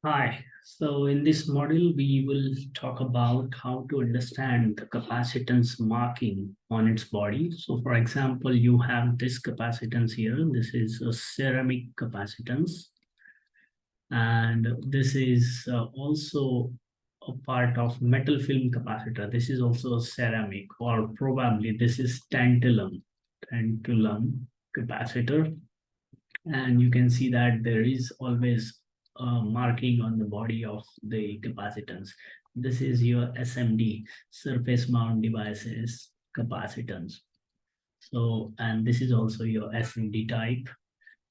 Hi. So in this module, we will talk about how to understand the capacitance marking on its body. So for example, you have this capacitance here. This is a ceramic capacitance. And this is also a part of metal film capacitor. This is also a ceramic, or probably this is tantalum capacitor. And you can see that there is always a marking on the body of the capacitance. This is your SMD, surface mount devices capacitance. So, and this is also your SMD type,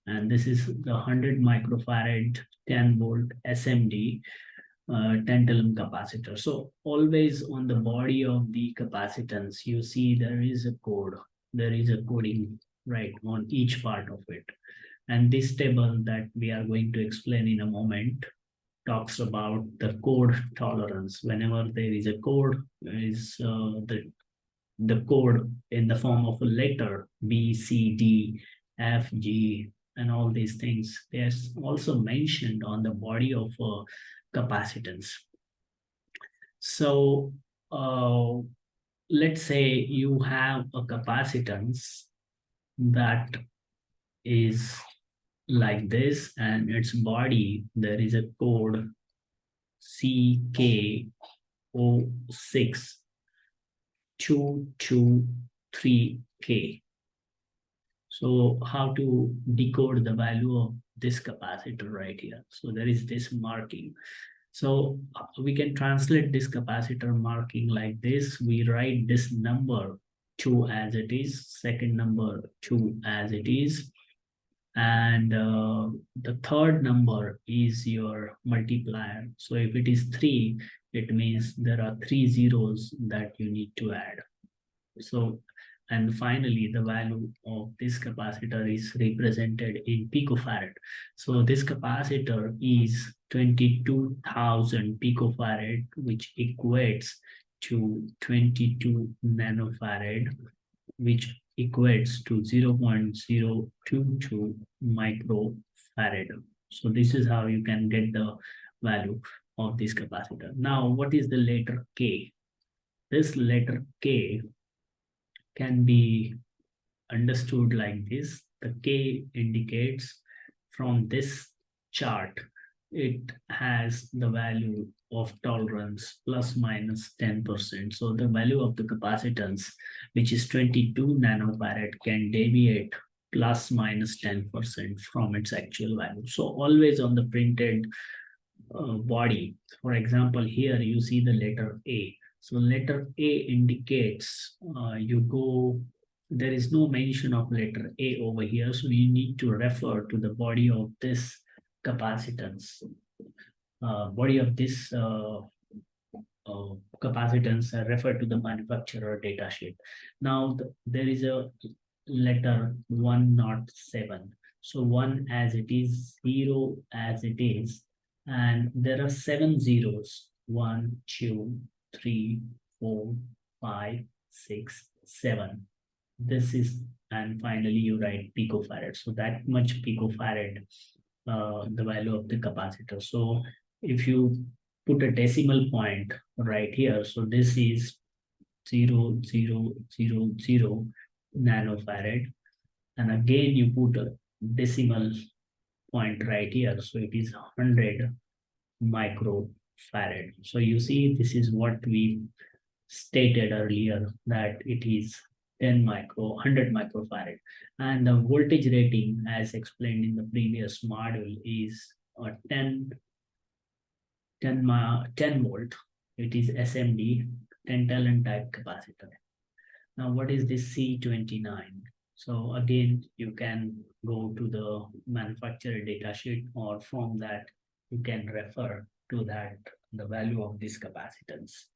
and this is the 100 microfarad 10 volt SMD tantalum capacitor. So always on the body of the capacitance, you see there is a code, there is a coding right on each part of it. And this table that we are going to explain in a moment talks about the code tolerance. Whenever there is a code, there is the code in the form of a letter B, C, D, F, G, and all these things. There's also mentioned on the body of capacitance. So let's say you have a capacitance that is like this, and its body, there is a code CK062223K. So how to decode the value of this capacitor right here? So there is this marking. So we can translate this capacitor marking like this. We write this number 2 as it is, second number 2 as it is, and the third number is your multiplier. So if it is 3, it means there are 3 zeros that you need to add. So, and finally the value of this capacitor is represented in picofarad. So this capacitor is 22,000 picofarad, which equates to 22 nanofarad, which equates to 0.022 microfarad. So this is how you can get the value of this capacitor. Now, what is the letter K? This letter K can be understood like this. The K indicates from this chart, it has the value of tolerance plus minus 10%. So the value of the capacitance, which is 22 nanofarad, can deviate plus minus 10% from its actual value. So always on the printed body, for example, here you see the letter A. So letter A indicates there is no mention of letter A over here. So you need to refer to the body of this capacitance. Body of this capacitance refer to the manufacturer data sheet. Now there is a letter 107. So 1 as it is, 0 as it is, and there are 7 zeros. 1, 2, 3, 4, 5, 6, 7. This is, and finally you write picofarad. So that much picofarad, the value of the capacitor. So if you put a decimal point right here, so this is 0.0000 nanofarad, and again you put a decimal point right here, so it is 100 microfarad. So you see, this is what we stated earlier, that it is 100 microfarad, and the voltage rating, as explained in the previous module, is 10 volt. It is SMD, tantalum type capacitor. Now what is this C29? So again, you can go to the manufacturer data sheet, or from that you can refer to that, the value of this capacitance.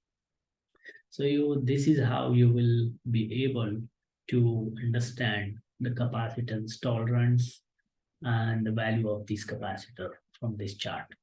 So this is how you will be able to understand the capacitance tolerance and the value of this capacitor from this chart.